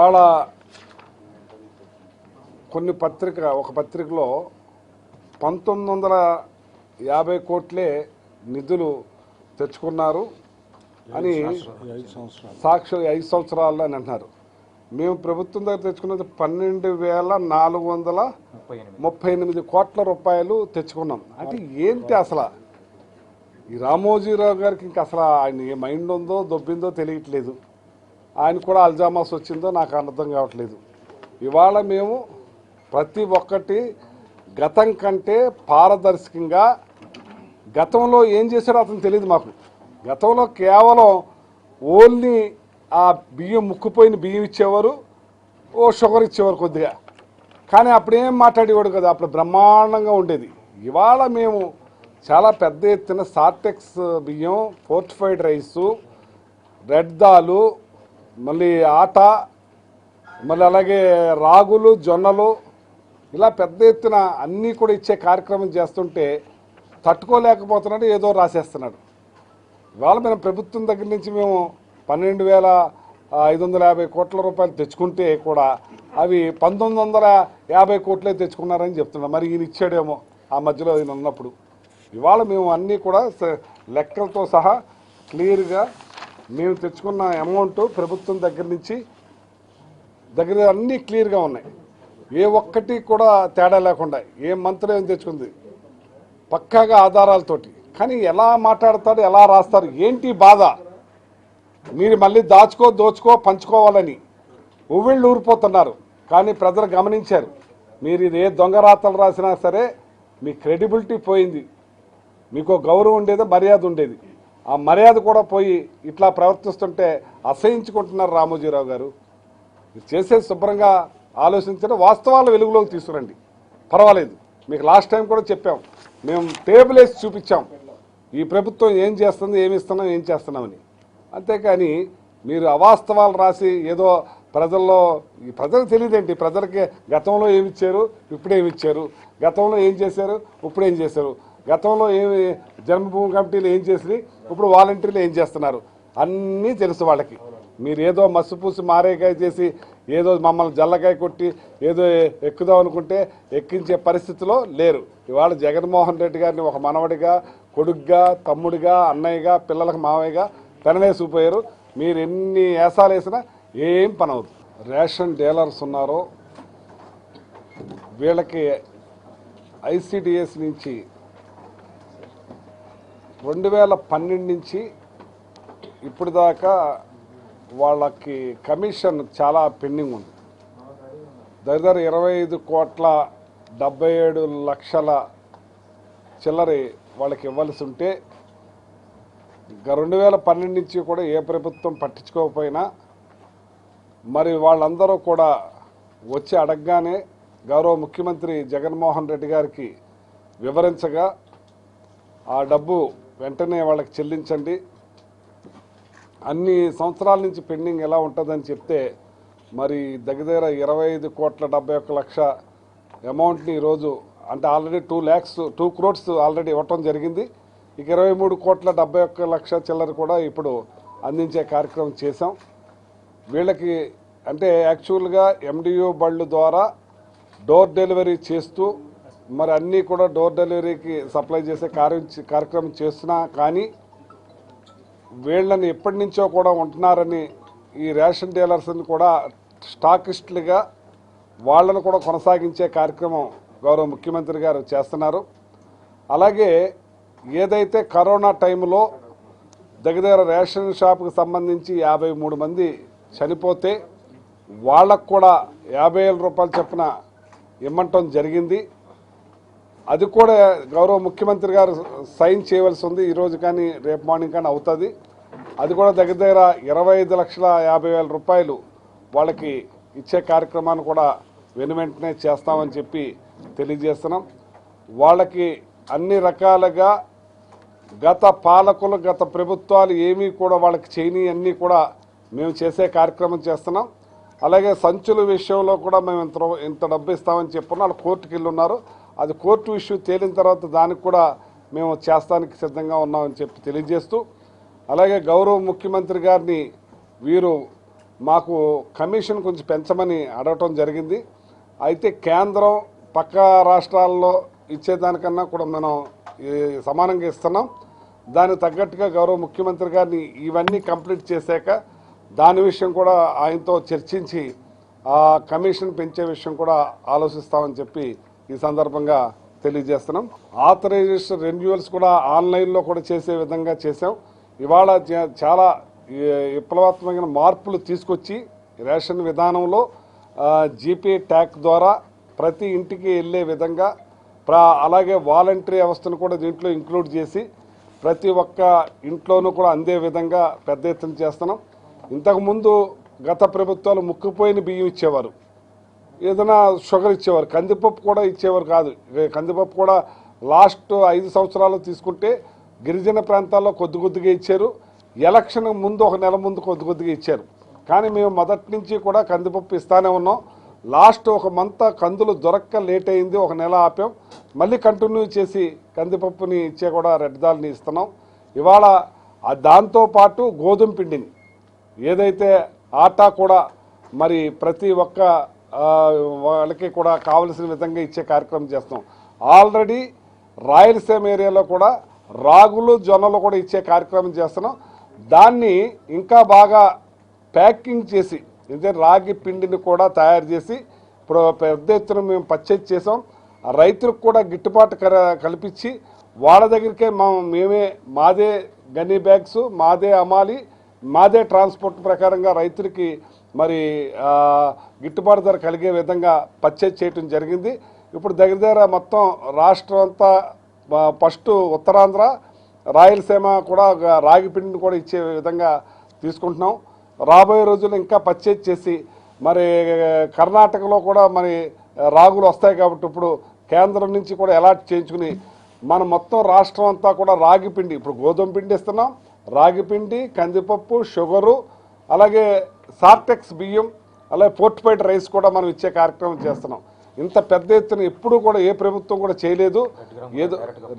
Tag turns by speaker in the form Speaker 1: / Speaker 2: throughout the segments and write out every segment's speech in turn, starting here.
Speaker 1: ఇవాళ ఒక పత్రికలో 1950 కోట్లే నిధులు తెచ్చుకున్నారు అని సాక్షి 5 సంవత్సరాలు అని అంటున్నారు. మేము ప్రభుత్వం దగ్గర తెచ్చుకున్నది 12,438 కోట్ల రూపాయలు తెచ్చుకున్నాం. అంటే ఏంటి అసలు ఈ రామోజీరావు గారికి ఇంకా అసలు ఆయన ఏ మైండ్ ఉందో దొబ్బిందో తెలియట్లేదు. ఆయన కూడా అల్జామస్ వచ్చిందో నాకు అర్థం కావట్లేదు. ఇవాళ మేము ప్రతి ఒక్కటి గతం కంటే పారదర్శకంగా, గతంలో ఏం చేశాడో అతను తెలియదు మాకు. గతంలో కేవలం ఓన్లీ ఆ బియ్యం ముక్కుపోయిన బియ్యం ఇచ్చేవారు, ఓ షుగర్ ఇచ్చేవారు కొద్దిగా, కానీ అప్పుడేం మాట్లాడేవాడు కదా, అప్పుడు బ్రహ్మాండంగా ఉండేది. ఇవాళ మేము చాలా పెద్ద ఎత్తున సార్టెక్స్ బియ్యం, ఫోర్టిఫైడ్ రైసు, రెడ్ దాలు, మళ్ళీ ఆట, మళ్ళీ అలాగే రాగులు, జొన్నలు, ఇలా పెద్ద ఎత్తున అన్నీ కూడా ఇచ్చే కార్యక్రమం చేస్తుంటే తట్టుకోలేకపోతున్నాడు, ఏదో రాసేస్తున్నాడు. ఇవాళ మేము ప్రభుత్వం దగ్గర నుంచి మేము 12,550 కోట్ల రూపాయలు తెచ్చుకుంటే కూడా అవి 1,950 కోట్లే తెచ్చుకున్నారని చెప్తున్నాం. మరి ఈయన ఇచ్చాడేమో ఆ మధ్యలో ఈయన ఉన్నప్పుడు. ఇవాళ మేము అన్నీ కూడా లెక్కలతో సహా క్లియర్గా మేము తెచ్చుకున్న అమౌంట్ ప్రభుత్వం దగ్గర నుంచి అన్నీ క్లియర్గా ఉన్నాయి. ఏ ఒక్కటి కూడా తేడా లేకుండా ఏ మంత్రం ఏం తెచ్చుకుంది పక్కాగా ఆధారాలతోటి. కానీ ఎలా మాట్లాడతాడు, ఎలా రాస్తారు, ఏంటి బాధ? మీరు మళ్ళీ దోచుకో పంచుకోవాలని ఉవ్విళ్ళు ఊరిపోతున్నారు. కానీ ప్రజలు గమనించారు, మీరు ఇది ఏ దొంగ రాతలు రాసినా సరే మీ క్రెడిబిలిటీ పోయింది. మీకు గౌరవం ఉండేది, మర్యాద ఉండేది. ఆ మర్యాద కూడా పోయి ఇట్లా ప్రవర్తిస్తుంటే అసహించుకుంటున్నారు రామోజీరావు గారు. చేసేది శుభ్రంగా ఆలోచించడం, వాస్తవాల వెలుగులోకి తీసుకురండి, పర్వాలేదు. మీకు లాస్ట్ టైం కూడా చెప్పాం, మేము టేబుల్ వేసి చూపించాం ఈ ప్రభుత్వం ఏం చేస్తుంది, ఏమి ఇస్తున్నాం, ఏం చేస్తున్నామని. అంతేకాని మీరు అవాస్తవాలు రాసి ఏదో ప్రజలకు తెలియదేంటి, ప్రజలకి గతంలో ఏమిచ్చారు, ఇప్పుడేమిచ్చారు, గతంలో ఏం చేశారు, ఇప్పుడేం చేశారు, గతంలో ఏమి జన్మభూమి కమిటీలు ఏం చేసి ఇప్పుడు వాలంటీర్లు ఏం చేస్తున్నారు అన్నీ తెలుసు వాళ్ళకి. మీరు ఏదో మస్సుపూసి మారేకాయ చేసి ఏదో మమ్మల్ని జల్లకాయ కొట్టి ఏదో ఎక్కుదాం అనుకుంటే ఎక్కించే పరిస్థితిలో లేరు. ఇవాళ జగన్మోహన్ రెడ్డి గారిని ఒక మనవడిగా, కొడుగ్గా, తమ్ముడిగా, అన్నయ్యగా, పిల్లలకు మావయ్యగా పెనవేసిపోయారు. మీరు ఎన్ని ఏసాలు వేసినా ఏం పని అవుతుంది. రేషన్ డీలర్స్ ఉన్నారో వీళ్ళకి ఐసిడిఎస్ నుంచి 2012 నుంచి ఇప్పుడు దాకా వాళ్ళకి కమిషన్ చాలా పెండింగ్ ఉంది. దగ్గర 25,77,00,000 చిల్లరి వాళ్ళకి ఇవ్వాల్సి ఉంటే 2012 నుంచి కూడా ఏ ప్రభుత్వం పట్టించుకోకపోయినా మరి వాళ్ళందరూ కూడా వచ్చి అడగగానే గౌరవ ముఖ్యమంత్రి జగన్మోహన్ రెడ్డి గారికి వివరించగా ఆ డబ్బు వెంటనే వాళ్ళకి చెల్లించండి, అన్ని సంవత్సరాల నుంచి పెండింగ్ ఎలా ఉంటుందని చెప్తే మరి దగ్గర 25,71,00,000 అమౌంట్ని ఈరోజు అంటే ఆల్రెడీ 2 crores ఆల్రెడీ ఇవ్వటం జరిగింది. ఇక 23,71,00,000 చిల్లర కూడా ఇప్పుడు అందించే కార్యక్రమం చేశాం. వీళ్ళకి అంటే యాక్చువల్గా ఎండియూ బళ్ళు ద్వారా డోర్ డెలివరీ చేస్తూ మరి అన్నీ కూడా డోర్ డెలివరీకి సప్లై చేసే కార్యక్రమం చేస్తున్నా కానీ వీళ్ళని ఎప్పటి నుంచో కూడా ఉంటున్నారని ఈ రేషన్ డీలర్స్ని కూడా స్టాకిస్టులుగా వాళ్ళను కూడా కొనసాగించే కార్యక్రమం గౌరవ ముఖ్యమంత్రి గారు చేస్తున్నారు. అలాగే ఏదైతే కరోనా టైంలో దగ్గర రేషన్ షాప్కి సంబంధించి 53 మంది చనిపోతే వాళ్ళకు కూడా 50,000 రూపాయలు చొప్పున ఇవ్వటం జరిగింది. అది కూడా గౌరవ ముఖ్యమంత్రి గారు సైన్ చేయవలసి ఉంది, ఈరోజు కానీ రేపు మార్నింగ్ కానీ అవుతుంది. అది కూడా దగ్గర 25,50,000 రూపాయలు వాళ్ళకి ఇచ్చే కార్యక్రమాన్ని కూడా వెంటనే చేస్తామని చెప్పి తెలియజేస్తున్నాం. వాళ్ళకి అన్ని రకాలుగా గత పాలకులు, గత ప్రభుత్వాలు ఏమీ కూడా వాళ్ళకి చేయని అన్నీ కూడా మేము చేసే కార్యక్రమం చేస్తున్నాం. అలాగే సంచుల విషయంలో కూడా మేము ఇంత డబ్బు ఇస్తామని చెప్పున్నాం. వాళ్ళు కోర్టుకి వెళ్ళి ఉన్నారు. అది కోర్టు ఇష్యూ తేలిన తర్వాత దానికి కూడా మేము చేస్తానికి సిద్ధంగా ఉన్నామని చెప్పి తెలియజేస్తూ, అలాగే గౌరవ ముఖ్యమంత్రి గారిని వీరు మాకు కమిషన్ కొంచెం పెంచమని అడగటం జరిగింది. అయితే కేంద్రం పక్క రాష్ట్రాల్లో ఇచ్చేదానికన్నా కూడా మనం సమానంగా ఇస్తున్నాం. దానికి తగ్గట్టుగా గౌరవ ముఖ్యమంత్రి గారిని ఇవన్నీ కంప్లీట్ చేశాక దాని విషయం కూడా ఆయనతో చర్చించి ఆ కమిషన్ పెంచే విషయం కూడా ఆలోచిస్తామని చెప్పి ఈ సందర్భంగా తెలియజేస్తున్నాం. ఆథరైజేషన్ రెన్యువల్స్ కూడా ఆన్లైన్లో కూడా చేసే విధంగా చేశాం. ఇవాళ చాలా విప్లవాత్మకమైన మార్పులు తీసుకొచ్చి రేషన్ విధానంలో జీపే ట్యాగ్ ద్వారా ప్రతి ఇంటికి వెళ్ళే విధంగా అలాగే వాలంటరీ వ్యవస్థను కూడా దీంట్లో ఇంక్లూడ్ చేసి ప్రతి ఒక్క ఇంట్లోనూ కూడా అందే విధంగా పెద్ద ఎత్తున చేస్తున్నాం. ఇంతకుముందు గత ప్రభుత్వాలు ముక్కుపోయిన బియ్యం ఇచ్చేవారు, ఏదైనా షుగర్ ఇచ్చేవారు, కందిపప్పు కూడా ఇచ్చేవారు కాదు. కందిపప్పు కూడా లాస్ట్ 5 సంవత్సరాలు తీసుకుంటే గిరిజన ప్రాంతాల్లో కొద్దిగా ఇచ్చారు. ఎలక్షన్ ముందు 1 నెల ముందు కొద్దిగా ఇచ్చారు. కానీ మేము మొదటి నుంచి కూడా కందిపప్పు ఇస్తానే ఉన్నాం. లాస్ట్ 1 మంత్ కందులు దొరక్క లేట్ అయింది, 1 నెల ఆపాం. మళ్ళీ కంటిన్యూ చేసి కందిపప్పుని ఇచ్చే కూడా రెడ్ దాల్ని ఇస్తున్నాం. ఇవాళ దాంతోపాటు గోధుమ పిండిని ఏదైతే ఆటా కూడా మరి ప్రతి ఒక్క వాళ్ళకి కూడా కావలసిన విధంగా ఇచ్చే కార్యక్రమం చేస్తాం. ఆల్రెడీ రాయలసీమ ఏరియాలో కూడా రాగులు జొన్నలు కూడా ఇచ్చే కార్యక్రమం చేస్తున్నాం. దాన్ని ఇంకా బాగా ప్యాకింగ్ చేసి ఎందుకంటే రాగి పిండిని కూడా తయారు చేసి ఇప్పుడు పెద్ద ఎత్తున మేము పర్చేజ్ చేసాం. రైతులకు కూడా గిట్టుబాటు కల్పించి వాళ్ళ దగ్గరికే మేమే మాదే గన్నీ బ్యాగ్స్, మాదే అమాలి, మాదే ట్రాన్స్పోర్ట్ ప్రకారంగా రైతులకి మరి గిట్టుబాటు ధర కలిగే విధంగా పర్చేజ్ చేయటం జరిగింది. ఇప్పుడు దగ్గర మొత్తం రాష్ట్రం అంతా ఫస్ట్ ఉత్తరాంధ్ర, రాయలసీమ కూడా రాగి పిండిని కూడా ఇచ్చే విధంగా తీసుకుంటున్నాం. రాబోయే రోజుల్లో ఇంకా పర్చేజ్ చేసి మరి కర్ణాటకలో కూడా మరి రాగులు వస్తాయి కాబట్టి ఇప్పుడు కేంద్రం నుంచి కూడా అలాట్ చేయించుకుని మనం మొత్తం రాష్ట్రం అంతా కూడా రాగి పిండి, ఇప్పుడు గోధుమ పిండి ఇస్తున్నాం, రాగి పిండి, కందిపప్పు, షుగరు, అలాగే సార్టెక్స్ బియ్యం, అలాగే ఫోర్టిఫైడ్ రైస్ కూడా మనం ఇచ్చే కార్యక్రమం చేస్తున్నాం. ఇంత పెద్ద ఎత్తున ఎప్పుడు కూడా ఏ ప్రభుత్వం కూడా చేయలేదు. ఏదో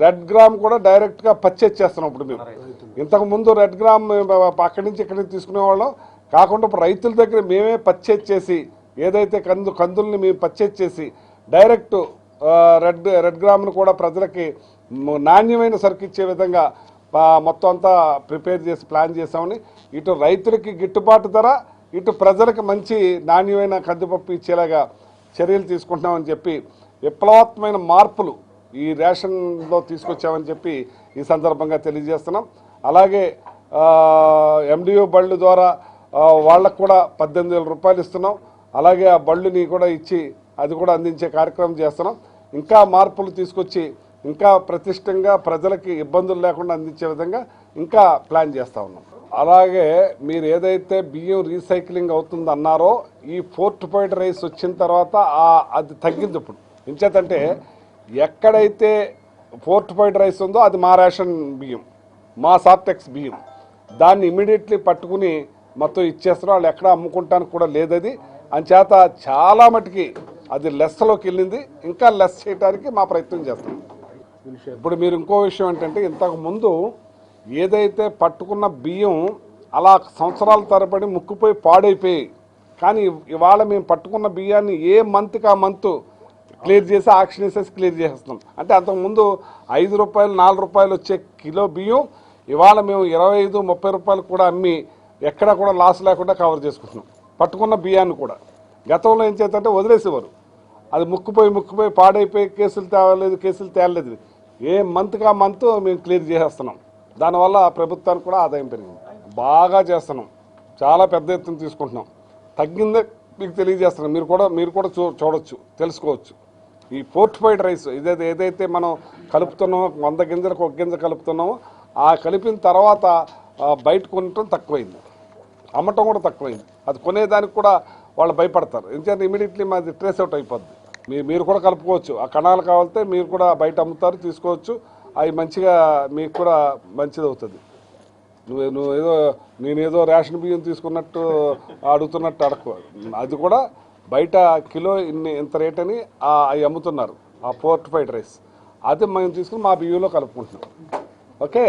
Speaker 1: రెడ్ గ్రామ్ కూడా డైరెక్ట్గా పర్చేజ్ చేస్తున్నాం. ఇప్పుడు మేము ఇంతకుముందు రెడ్ గ్రామ్ అక్కడి నుంచి ఇక్కడి నుంచి తీసుకునేవాళ్ళం కాకుండా ఇప్పుడు రైతుల దగ్గర మేమే పర్చేజ్ చేసి ఏదైతే కందుల్ని మేము పర్చేజ్ చేసి డైరెక్ట్ రెడ్ గ్రామ్ను కూడా ప్రజలకి నాణ్యమైన సరుకు ఇచ్చే విధంగా మొత్తం అంతా ప్రిపేర్ చేసి ప్లాన్ చేసామని ఇటు రైతులకి గిట్టుబాటు ధర, ఇటు ప్రజలకు మంచి నాణ్యమైన కందిపప్పు ఇచ్చేలాగా చర్యలు తీసుకుంటున్నామని చెప్పి విప్లవాత్మకమైన మార్పులు ఈ రేషన్లో తీసుకొచ్చామని చెప్పి ఈ సందర్భంగా తెలియజేస్తున్నాం. అలాగే ఎండిఓ బళ్ళు ద్వారా వాళ్ళకు కూడా 18,000 రూపాయలు ఇస్తున్నాం. అలాగే ఆ బళ్ళుని కూడా ఇచ్చి అది కూడా అందించే కార్యక్రమం చేస్తున్నాం. ఇంకా మార్పులు తీసుకొచ్చి ఇంకా ప్రతిష్టంగా ప్రజలకి ఇబ్బందులు లేకుండా అందించే విధంగా ఇంకా ప్లాన్ చేస్తూ ఉన్నాం. అలాగే మీరు ఏదైతే బియ్యం రీసైక్లింగ్ అవుతుందన్నారో ఈ ఫోర్టిఫైడ్ రైస్ వచ్చిన తర్వాత అది తగ్గింది. ఇప్పుడు ఎంచేతంటే ఎక్కడైతే ఫోర్టిఫైడ్ రైస్ ఉందో అది మా రేషన్ బియ్యం, మా సార్టెక్స్ బియ్యం, దాన్ని ఇమీడియట్లీ పట్టుకుని మొత్తం ఇచ్చేస్తున్నారు. వాళ్ళు ఎక్కడ అమ్ముకుంటానికి కూడా లేదు. అది అంచేత చాలా మటుకి అది లెస్లోకి వెళ్ళింది. ఇంకా లెస్ చేయడానికి మా ప్రయత్నం చేస్తాం. ఇప్పుడు మీరు ఇంకో విషయం ఏంటంటే ఇంతకు ముందు ఏదైతే పట్టుకున్న బియ్యం అలా సంవత్సరాల తరబడి ముక్కుపోయి పాడైపోయి, కానీ ఇవాళ మేము పట్టుకున్న బియ్యాన్ని ఏ మంత్కి ఆ మంత్ క్లియర్ చేసి ఆక్షన్ వేసేసి క్లియర్ చేసేస్తున్నాం. అంటే అంతకుముందు 5 రూపాయలు 4 రూపాయలు వచ్చే కిలో బియ్యం ఇవాళ మేము 25-30 రూపాయలు కూడా అమ్మి ఎక్కడా కూడా లాస్ లేకుండా కవర్ చేసుకుంటున్నాం పట్టుకున్న బియ్యాన్ని కూడా. గతంలో ఏం చేద్దంటే వదిలేసేవారు, అది ముక్కుపోయి పాడైపోయి కేసులు తేలలేదు. ఏ మంత్కి ఆ మంత్ మేము క్లియర్ చేసేస్తున్నాం. దానివల్ల ప్రభుత్వానికి కూడా ఆదాయం పెరిగింది. బాగా చేస్తున్నాం, చాలా పెద్ద ఎత్తున తీసుకుంటున్నాం. తగ్గిందే మీకు తెలియజేస్తున్నాం. మీరు కూడా చూడొచ్చు, తెలుసుకోవచ్చు. ఈ ఫోర్టిఫైడ్ రైస్ ఏదైతే మనం కలుపుతున్నామో 100 గింజలకు 1 గింజ కలుపుతున్నామో ఆ కలిపిన తర్వాత బయట కొనటం తక్కువైంది, అమ్మటం కూడా తక్కువైంది. అది కొనేదానికి కూడా వాళ్ళు భయపడతారు. ఎందుకంటే ఇమీడియట్లీ మాది ట్రేస్ అవుట్ అయిపోద్ది. మీరు కూడా కలుపుకోవచ్చు. ఆ కణాలు కావాలంటే మీరు కూడా బయట అమ్ముతారు, తీసుకోవచ్చు. అవి మంచిగా మీకు కూడా మంచిది అవుతుంది. నేనేదో రేషన్ బియ్యం తీసుకున్నట్టు అడుగుతున్నట్టు అడగ, అది కూడా బయట కిలో ఇంత రేట్ అని అవి అమ్ముతున్నారు. ఆ ఫోర్టిఫైడ్ రైస్ అది మేము తీసుకుని మా బియ్యంలో కలుపుకుంటున్నాం. ఓకే.